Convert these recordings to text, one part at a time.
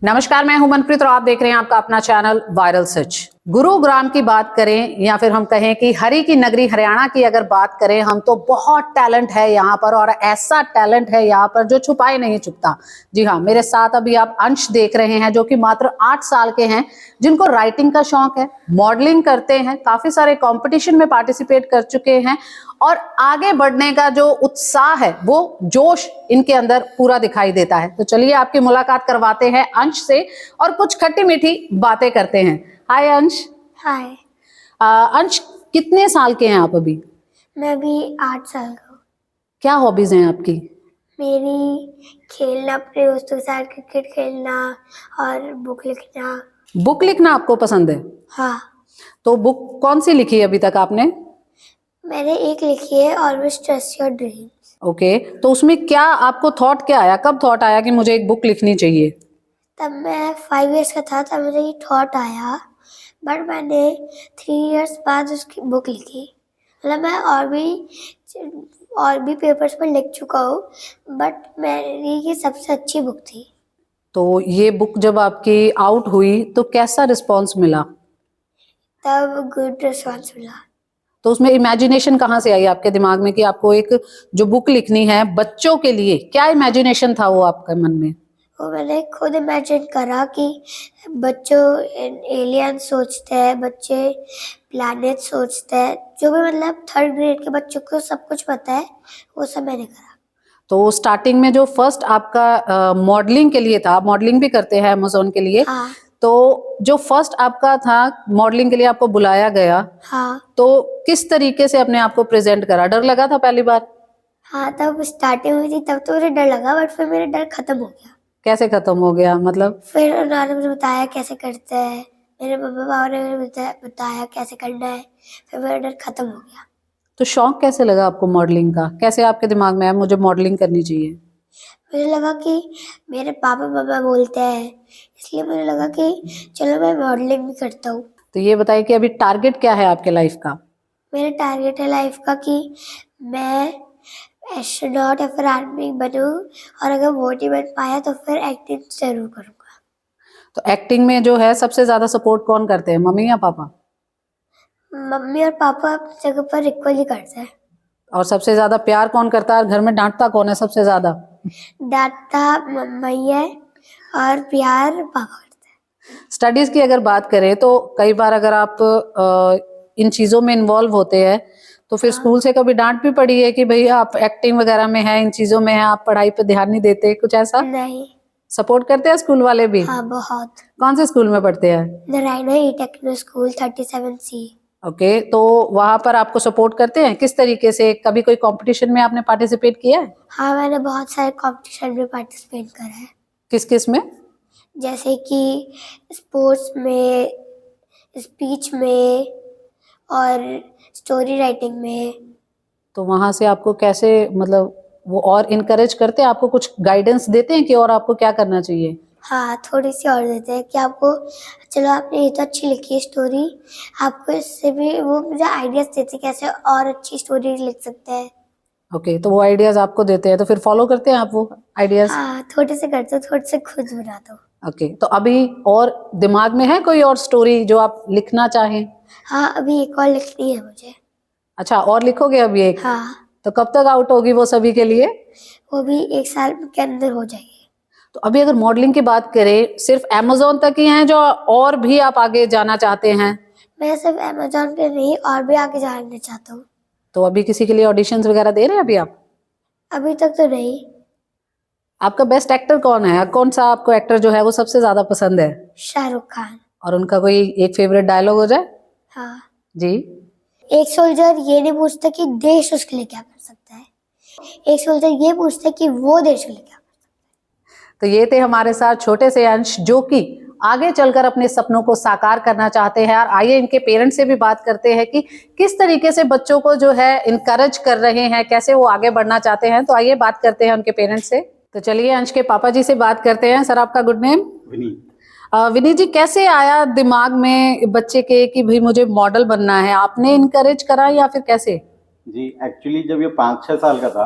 नमस्कार, मैं हूं मनप्रीत और आप देख रहे हैं आपका अपना चैनल वायरल सच। गुरुग्राम की बात करें या फिर हम कहें कि हरी की नगरी हरियाणा की अगर बात करें हम, तो बहुत टैलेंट है यहाँ पर और ऐसा टैलेंट है यहाँ पर जो छुपाए नहीं छुपता। जी हाँ, मेरे साथ अभी आप अंश देख रहे हैं जो कि मात्र 8 साल के हैं, जिनको राइटिंग का शौक है, मॉडलिंग करते हैं, काफी सारे कंपटीशन में पार्टिसिपेट कर चुके हैं और आगे बढ़ने का जो उत्साह है, वो जोश इनके अंदर पूरा दिखाई देता है। तो चलिए आपकी मुलाकात करवाते हैं अंश से और कुछ खट्टी मीठी बातें करते हैं। हाय अंश। हाय। अंश, कितने साल के हैं आप अभी? मैं भी 8 साल का हूँ। क्या हॉबीज हैं आपकी? मेरी खेलना, अपने दोस्तों के साथ क्रिकेट खेलना और बुक लिखना। बुक लिखना आपको पसंद है? हाँ, तो बुक कौन सी लिखी है अभी तक आपने? मैंने एक लिखी है, always trust your dreams. Okay, तो उसमें क्या आपको थॉट क्या आया, कब थॉट आया कि मुझे एक बुक लिखनी चाहिए? तब मैं 5 इयर्स का था, तब मुझे ये थॉट आया, बट मैंने 3 इयर्स बाद उसकी बुक लिखी। मतलब मैं और भी पेपर्स पर लिख चुका हूँ, बट मेरी ये सबसे अच्छी बुक थी। तो ये बुक जब आपकी आउट हुई तो कैसा रिस्पॉन्स मिला? तब गुड रिस्पॉन्स मिला। तो उसमें इमेजिनेशन कहाँ से आई आपके दिमाग में कि आपको एक जो बुक लिखनी है बच्चों के लिए, क्या इमेजिनेशन था वो आपके मन में? वो मैंने खुद इमेजिन करा कि बच्चों एलियन सोचते हैं, बच्चे प्लैनेट सोचते हैं, जो भी मतलब 3rd ग्रेड के बच्चों को सब कुछ पता है, वो सब मैंने करा। तो स्टार्टिंग में जो फर्स्ट आपका मॉडलिंग के लिए था, मॉडलिंग भी करते हैं अमेज़न के लिए, हाँ। तो जो फर्स्ट आपका था मॉडलिंग के लिए आपको बुलाया गया, हाँ। तो किस तरीके से अपने आप को प्रेजेंट करा? डर लगा था पहली बार? हाँ, तब स्टार्टिंग हुई थी, तब तो मुझे डर लगा, बट फिर मेरा डर खत्म हो गया। कैसे खत्म हो गया मतलब? फिर उन्होंने मुझे बताया कैसे करते हैं, मेरे मम्मी पापा ने मुझे बताया कैसे करना है, फिर मेरा डर खत्म हो गया। तो शौक कैसे लगा आपको मॉडलिंग का? कैसे आपके दिमाग में आया मुझे मॉडलिंग करनी चाहिए? मुझे लगा कि मेरे पापा मम्मा बोलते हैं, इसलिए मुझे लगा कि चलो मैं मॉडलिंग भी करता हूँ। तो ये बताइए कि अभी टारगेट क्या है आपके लाइफ का? मेरा टारगेट है लाइफ का कि मैं एस्ट्रोनॉट या फिर आर्मी बनूँ, और अगर वो नहीं बन पाया तो फिर एक्टिंग जरूर करूँगा। तो एक्टिंग में जो है सबसे ज्यादा सपोर्ट कौन करते हैं, मम्मी या पापा? मम्मी और पापा अपनी जगह पर इक्वली करते हैं। और सबसे ज्यादा प्यार कौन करता है और घर में डांटता कौन है सबसे ज्यादा? डांटता मम्मी है और प्यार पापा करते हैं। स्टडीज की अगर बात करें तो कई बार अगर आप इन चीजों में इन्वॉल्व होते हैं तो फिर स्कूल से कभी डांट भी पड़ी है कि भाई आप एक्टिंग वगैरह में है, इन चीजों में है, आप पढ़ाई पे ध्यान नहीं देते, कुछ ऐसा? नहीं। सपोर्ट करते हैं स्कूल वाले भी? हाँ, बहुत। कौन से स्कूल में पढ़ते हैं? नारायणा ई टेक्नो स्कूल 37C। ओके, तो वहां पर आपको सपोर्ट करते हैं किस तरीके से? कभी कोई कंपटीशन में आपने पार्टिसिपेट किया है? हाँ, मैंने बहुत सारे कॉम्पिटिशन में पार्टिसिपेट करा है, किस किस में? जैसे कि स्पोर्ट्स में, स्पीच में और स्टोरी राइटिंग में। तो वहां से आपको कैसे, मतलब वो और इनकरेज करते हैं आपको, कुछ गाइडेंस देते हैं कि और आपको क्या करना चाहिए? हाँ, थोड़ी सी और देते हैं कि आपको, चलो आपने ये तो अच्छी लिखी है स्टोरी, आपको इससे भी, वो मुझे आइडियाज देते हैं कैसे और अच्छी स्टोरी लिख सकते हैं। ओके, तो वो आइडियाज आपको देते हैं तो फिर फॉलो करते हैं आप वो आइडियाज? हाँ, थोड़े से करते हो, थोड़े से खुद बनाता हूँ। ओके, तो अभी और दिमाग में है कोई और स्टोरी जो आप लिखना चाहें? हाँ, अभी एक और लिखनी है मुझे। अच्छा, और लिखोगे अभी एक? हाँ, तो कब तक आउट होगी वो सभी के लिए? वो भी 1 साल के अंदर हो जाएगी। तो अभी अगर मॉडलिंग की बात करें, सिर्फ अमेज़न तक ही हैं जो, और भी आप आगे जाना चाहते हैं? मैं सिर्फ अमेजोन पे नहीं, और भी आगे जाना चाहता हूँ। तो अभी किसी के लिए ऑडिशंस वगैरह दे रहे हैं अभी आप? अभी तक तो नहीं। आपका बेस्ट एक्टर कौन है? कौन सा आपको एक्टर जो है वो सबसे ज्यादा पसंद है? शाहरुख खान। और उनका कोई एक फेवरेट डायलॉग हो जाए? हाँ। जी। एक सोल्जर ये नहीं पूछता कि देश उसके लिए क्या कर सकता है, एक सोल्जर ये पूछता है कि वो देश के लिए क्या। तो ये थे हमारे साथ छोटे से अंश जो कि आगे चलकर अपने सपनों को साकार करना चाहते हैं। और आइए इनके पेरेंट्स से भी बात करते हैं कि किस तरीके से बच्चों को जो है इनकरेज कर रहे हैं, कैसे वो आगे बढ़ना चाहते हैं। तो आइए बात करते हैं उनके पेरेंट्स से। तो चलिए अंश के पापा जी से बात करते हैं। सर, आपका गुड नेम? विनीत। विनीत जी, कैसे आया दिमाग में बच्चे के कि भाई मुझे मॉडल बनना है? आपने इनकरेज करा या फिर कैसे? जी, एक्चुअली जब ये 5-6 साल का था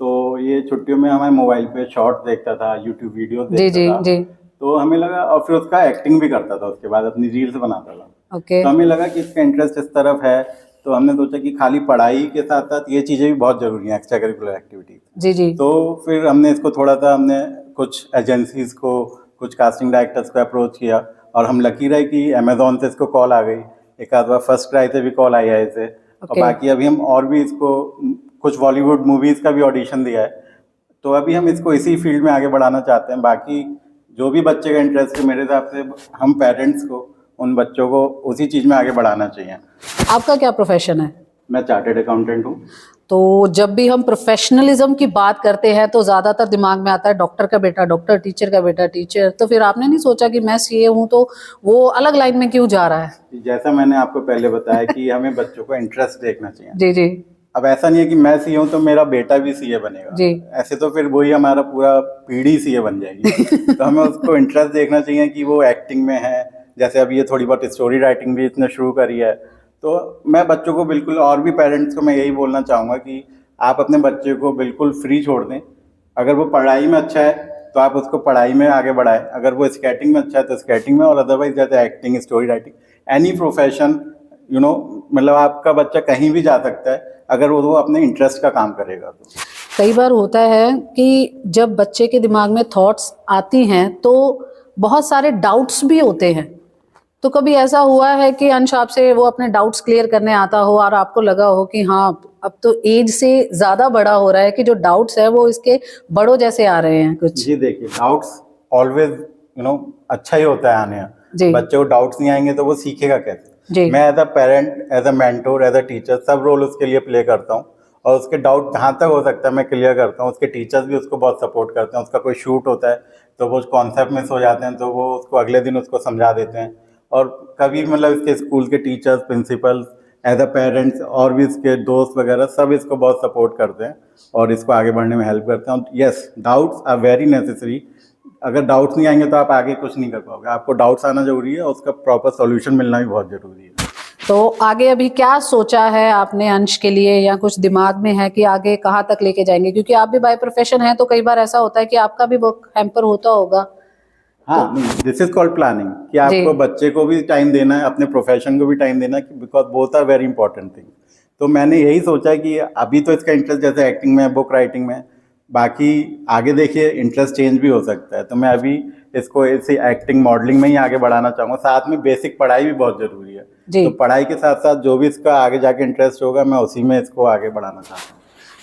तो ये छुट्टियों में हमें मोबाइल पे शॉर्ट देखता था, यूट्यूब वीडियो जी देखता जी था। जी। तो हमें लगा, और फिर उसका एक्टिंग भी करता था, उसके बाद अपनी रील्स बनाता था। ओके तो हमें लगा कि इसका इंटरेस्ट इस तरफ है, तो हमने सोचा कि खाली पढ़ाई के साथ साथ ये चीज़ें भी बहुत ज़रूरी हैं, एक्स्ट्रा करिकुलर एक्टिविटीज़। जी जी तो फिर हमने इसको थोड़ा सा, हमने कुछ एजेंसीज को, कुछ कास्टिंग डायरेक्टर्स को अप्रोच किया, और हम लकी रहे कि अमेजोन से इसको कॉल आ गई, एक आध बार फर्स्ट क्राई से भी कॉल आई है इसे, और Okay. बाकी अभी हम और भी इसको कुछ बॉलीवुड मूवीज़ का भी ऑडिशन दिया है। तो अभी हम इसको इसी फील्ड में आगे बढ़ाना चाहते हैं। बाकी जो भी बच्चे का इंटरेस्ट है, मेरे हिसाब से हम पेरेंट्स को उन बच्चों को उसी चीज़ में आगे बढ़ाना चाहिए। आपका क्या प्रोफेशन है? मैं चार्टर्ड अकाउंटेंट हूँ। तो जब भी हम प्रोफेशनलिज्म की बात करते हैं तो ज्यादातर दिमाग में आता है डॉक्टर का बेटा डॉक्टर, टीचर का बेटा टीचर। तो फिर आपने नहीं सोचा कि मैं सीए हूँ तो वो अलग लाइन में क्यों जा रहा है? जैसा मैंने आपको पहले बताया कि हमें बच्चों को इंटरेस्ट देखना चाहिए। जी जी अब ऐसा नहीं है कि मैं सीए हूँ तो मेरा बेटा भी सीए बनेगा। जी। ऐसे तो फिर वही हमारा पूरा पीढ़ी सीए बन जाएगी। तो हमें उसको इंटरेस्ट देखना चाहिए कि वो एक्टिंग में है। जैसे अभी ये थोड़ी बहुत स्टोरी राइटिंग भी इसने शुरू करी है। तो मैं बच्चों को बिल्कुल, और भी पेरेंट्स को मैं यही बोलना चाहूँगा कि आप अपने बच्चे को बिल्कुल फ्री छोड़ दें। अगर वो पढ़ाई में अच्छा है तो आप उसको पढ़ाई में आगे बढ़ाएं, अगर वो स्केटिंग में अच्छा है तो स्केटिंग में, और अदरवाइज जैसे acting, story writing, any profession, मतलब आपका बच्चा कहीं भी जा सकता है अगर वो अपने इंटरेस्ट का काम करेगा तो। कई बार होता है कि जब बच्चे के दिमाग में थॉट्स आती हैं तो बहुत सारे डाउट्स भी होते हैं। तो कभी ऐसा हुआ है कि अंश आपसे वो अपने डाउट्स क्लियर करने आता हो और आपको लगा हो कि हाँ अब तो एज से ज्यादा बड़ा हो रहा है कि जो डाउट्स है वो इसके बड़ों जैसे आ रहे हैं कुछ? जी देखिए, डाउट्स ऑलवेज अच्छा ही होता है आने। जी बच्चे को डाउट्स नहीं आएंगे तो वो सीखेगा कैसे? जी मैं as a parent, as a mentor, as a teacher सब रोल उसके लिए प्ले करता हूँ, और उसके डाउट जहाँ तक हो सकता है मैं क्लियर करता हूँ। उसके टीचर्स भी उसको बहुत सपोर्ट करते हैं। उसका कोई शूट होता है तो वो कॉन्सेप्ट मिस हो जाते हैं तो वो उसको अगले दिन उसको समझा देते हैं। और कभी मतलब इसके स्कूल के teachers, principals, as a parents, और भी इसके दोस्त वगैरह सब इसको बहुत सपोर्ट करते हैं और इसको आगे बढ़ने में हेल्प करते हैं। Yes, doubts are very necessary. अगर डाउट्स नहीं आएंगे तो आप आगे कुछ नहीं कर पाओगे। आपको डाउट्स आना जरूरी है और उसका प्रॉपर सॉल्यूशन मिलना भी बहुत जरूरी है। तो आगे अभी क्या सोचा है आपने अंश के लिए, या कुछ दिमाग में है कि आगे कहाँ तक लेके जाएंगे? क्योंकि आप भी बाय प्रोफेशन है तो कई बार ऐसा होता है कि आपका भी वर्क हैम्पर होता होगा। हाँ, दिस इज कॉल्ड प्लानिंग, कि आपको बच्चे को भी टाइम देना है, अपने प्रोफेशन को भी टाइम देना है, because both are very important thing. तो मैंने यही सोचा कि अभी तो इसका इंटरेस्ट जैसे एक्टिंग में, बुक राइटिंग में, बाकी आगे देखिए इंटरेस्ट चेंज भी हो सकता है। तो मैं अभी इसको ऐसे एक्टिंग, मॉडलिंग में ही आगे बढ़ाना चाहूँगा। साथ में बेसिक पढ़ाई भी बहुत ज़रूरी है। जी। तो पढ़ाई के साथ साथ जो भी इसका आगे जाके इंटरेस्ट होगा मैं उसी में इसको आगे बढ़ाना चाहता हूँ।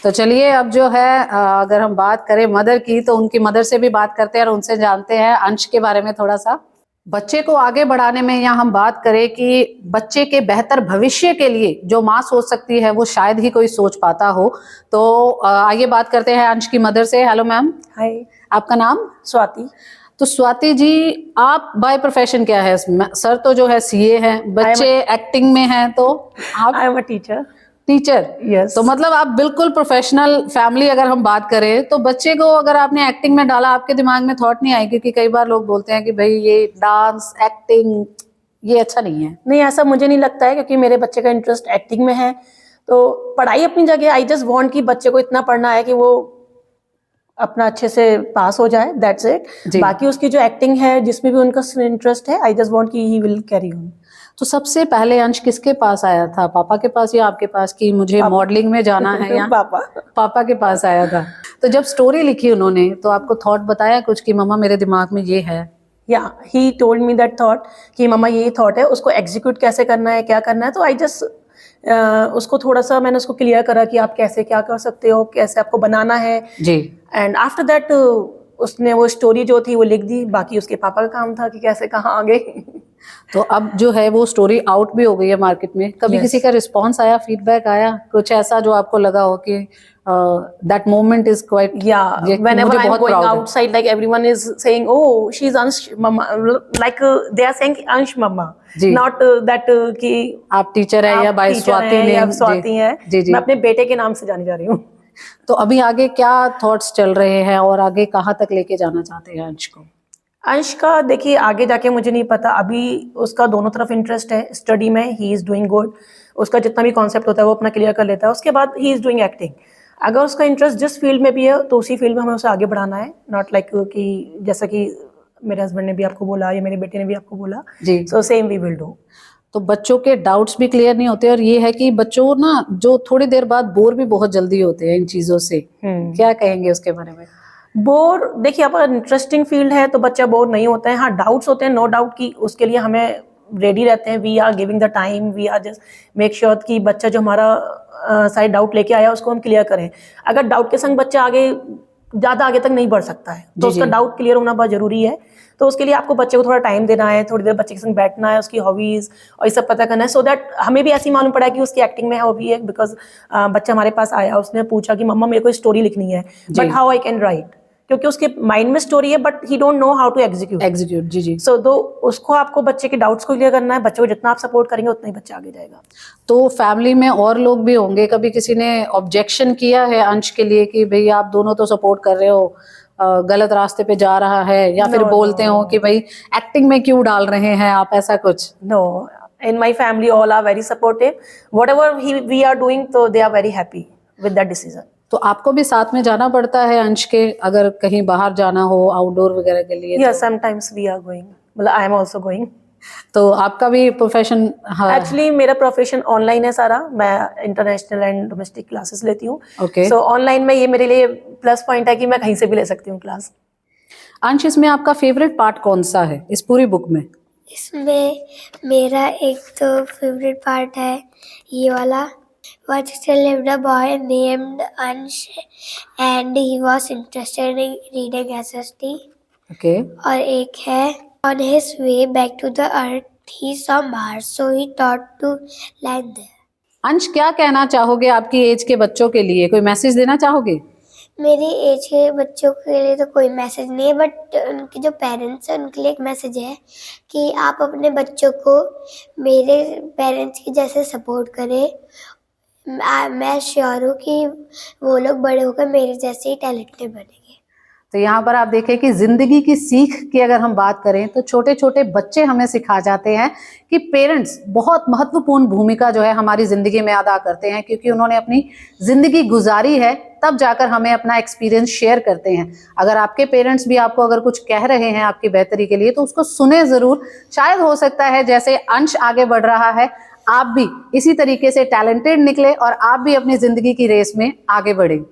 तो चलिए अब जो है अगर हम बात करें मदर की तो उनकी मदर से भी बात करते हैं और उनसे जानते हैं अंश के बारे में थोड़ा सा। बच्चे को आगे बढ़ाने में या हम बात करें कि बच्चे के बेहतर भविष्य के लिए जो माँ सोच सकती है वो शायद ही कोई सोच पाता हो। तो आइए बात करते हैं अंश की मदर से। Hello ma'am. हाय, आपका नाम? स्वाति। तो स्वाति जी, आप बाय प्रोफेशन क्या है? सर तो जो है सीए हैं, बच्चे एक्टिंग में हैं, तो आप? I am a teacher. Teacher. Yes. तो मतलब आप बिल्कुल प्रोफेशनल फैमिली। अगर हम बात करें तो बच्चे को अगर आपने एक्टिंग में डाला, आपके दिमाग में थॉट नहीं आई? क्योंकि कई बार लोग बोलते हैं कि भाई ये डांस, एक्टिंग ये अच्छा नहीं है। नहीं, ऐसा मुझे नहीं लगता है क्योंकि मेरे बच्चे का इंटरेस्ट एक्टिंग में है। तो पढ़ाई अपनी जगह, आई जस्ट वांट कि बच्चे को इतना पढ़ना है कि वो अपना अच्छे से पास हो जाए, दैट्स इट। जी। बाकी उसकी जो एक्टिंग है जिसमें भी उनका इंटरेस्ट है, आई जस्ट वांट कि ही विल कैरी ऑन। तो सबसे पहले अंश किसके पास आया था? पापा के पास या आपके पास कि मुझे मॉडलिंग में जाना है? या पापा। पापा के पास आया था। तो जब स्टोरी लिखी उन्होंने तो आपको थॉट बताया कुछ कि मम्मा मेरे दिमाग में ये है? या he told me that thought कि मम्मा ये थॉट है, उसको एग्जीक्यूट कैसे करना है, क्या करना है। तो आई जस्ट उसको थोड़ा सा मैंने उसको क्लियर करा कि आप कैसे क्या कर सकते हो, कैसे आपको बनाना है। जी। एंड आफ्टर दैट उसने वो स्टोरी जो थी वो लिख दी। बाकी उसके पापा का काम था कि कैसे कहाँ आ गए। तो अब जो है वो स्टोरी आउट भी हो गई है मार्केट में। कभी Yes. किसी का रिस्पांस आया, फीडबैक आया, कुछ ऐसा जो आपको लगा हो कि that moment is quite? Yeah, whenever I'm going outside, like everyone is saying, "Oh, she's Ansh Mama," like they are saying Ansh Mama, ji. not that कि आप टीचर है या आप बाय teacher स्वाति हैं ने? या स्वाति है। जी जी। मैं अपने बेटे के नाम से जानी जा रही हूँ। तो अभी आगे क्या थॉट्स चल रहे हैं और आगे कहाँ तक लेके जाना चाहते हैं अंश को? अंश का देखिए आगे जाके मुझे नहीं पता। अभी उसका दोनों तरफ इंटरेस्ट है। स्टडी में ही इज डूइंग गुड। उसका जितना भी कॉन्सेप्ट होता है वो अपना क्लियर कर लेता है। उसके बाद ही इज डूइंग एक्टिंग। अगर उसका इंटरेस्ट जिस फील्ड में भी है तो उसी फील्ड में हमें उसे आगे बढ़ाना है। नॉट लाइक कि जैसा कि मेरे हस्बैंड ने भी आपको बोला या मेरे बेटे ने भी आपको बोला, जी। So same we will do. तो बच्चों के डाउट्स भी क्लियर नहीं होते और ये है कि बच्चों ना जो थोड़ी देर बाद बोर भी बहुत जल्दी होते हैं इन चीजों से, क्या कहेंगे उसके बारे में? बोर, देखिए अब इंटरेस्टिंग फील्ड है तो बच्चा बोर नहीं होता है। हाँ, डाउट्स होते हैं, नो डाउट कि उसके लिए हमें रेडी रहते हैं, we are giving the time, we are just make sure कि बच्चा जो हमारा साइड डाउट लेके आया उसको हम क्लियर करें। अगर डाउट के संग बच्चा आगे ज़्यादा आगे तक नहीं बढ़ सकता है तो उसका डाउट क्लियर होना बहुत जरूरी है। तो उसके लिए आपको बच्चे को थोड़ा टाइम देना है, थोड़ी देर बच्चे के संग बैठना है, उसकी हॉबीज और ये सब पता करना है, सो दैट हमें भी ऐसे ही मालूम पड़ा कि उसकी एक्टिंग में हॉबी है। बिकॉज बच्चा हमारे पास आया, उसने पूछा कि मम्मा मेरे को स्टोरी लिखनी है, but how I can write, क्योंकि उसके माइंड में स्टोरी है but he don't know how to execute. जी जी। सो तो उसको आपको बच्चे के डाउट्स को क्लियर करना है। बच्चे को जितना आप सपोर्ट करेंगे उतना ही बच्चा आगे जाएगा। तो फैमिली में और लोग भी होंगे, कभी किसी ने ऑब्जेक्शन किया है अंश के लिए कि भाई आप दोनों तो सपोर्ट कर रहे हो, गलत रास्ते पे जा रहा है, या फिर बोलते हो कि भाई एक्टिंग में क्यों डाल रहे हैं आप, ऐसा कुछ? No, in my family all are very supportive, whatever we are doing, तो they are very happy with that decision. तो आपको भी साथ में जाना पड़ता है अंश के, अगर कहीं बाहर जाना हो आउटडोर वगैरह के लिए? या समटाइम्स वी आर गोइंग, मतलब आई एम आल्सो गोइंग। तो आपका भी प्रोफेशन? एक्चुअली मेरा प्रोफेशन ऑनलाइन है सारा, मैं इंटरनेशनल एंड डोमेस्टिक क्लासेस लेती हूँ। ओके। सो ऑनलाइन में ये मेरे लिए प्लस पॉइंट है कि मैं कहीं से भी ले सकती हूँ क्लास। अंश, इसमें आपका फेवरेट पार्ट कौन सा है इस पूरी बुक में? इसमें मेरा एक तो फेवरेट पार्ट है ये वाला, Once there lived a boy named Ansh and he was interested in reading SST. Okay. और एक है On his way back to the earth he saw Mars so he thought to land there. अंश, क्या कहना चाहोगे आपकी as के बच्चों के लिए, कोई मैसेज देना चाहोगे? मेरी एज के बच्चों के लिए तो कोई मैसेज नहीं है, बट उनके जो पेरेंट्स हैं उनके लिए एक मैसेज है कि आप अपने बच्चों को मेरे पेरेंट्स की जैसे सपोर्ट करें। मैं श्योर हूँ कि वो लोग बड़े होकर मेरे जैसे ही टैलेंटेड बनेंगे। तो यहाँ पर आप देखें कि जिंदगी की सीख की अगर हम बात करें तो छोटे छोटे बच्चे हमें सिखा जाते हैं कि पेरेंट्स बहुत महत्वपूर्ण भूमिका जो है हमारी जिंदगी में अदा करते हैं, क्योंकि उन्होंने अपनी जिंदगी गुजारी है, तब जाकर हमें अपना एक्सपीरियंस शेयर करते हैं। अगर आपके पेरेंट्स भी आपको अगर कुछ कह रहे हैं आपकी बेहतरी के लिए तो उसको सुने जरूर। शायद हो सकता है जैसे अंश आगे बढ़ रहा है आप भी इसी तरीके से टैलेंटेड निकले और आप भी अपनी जिंदगी की रेस में आगे बढ़े।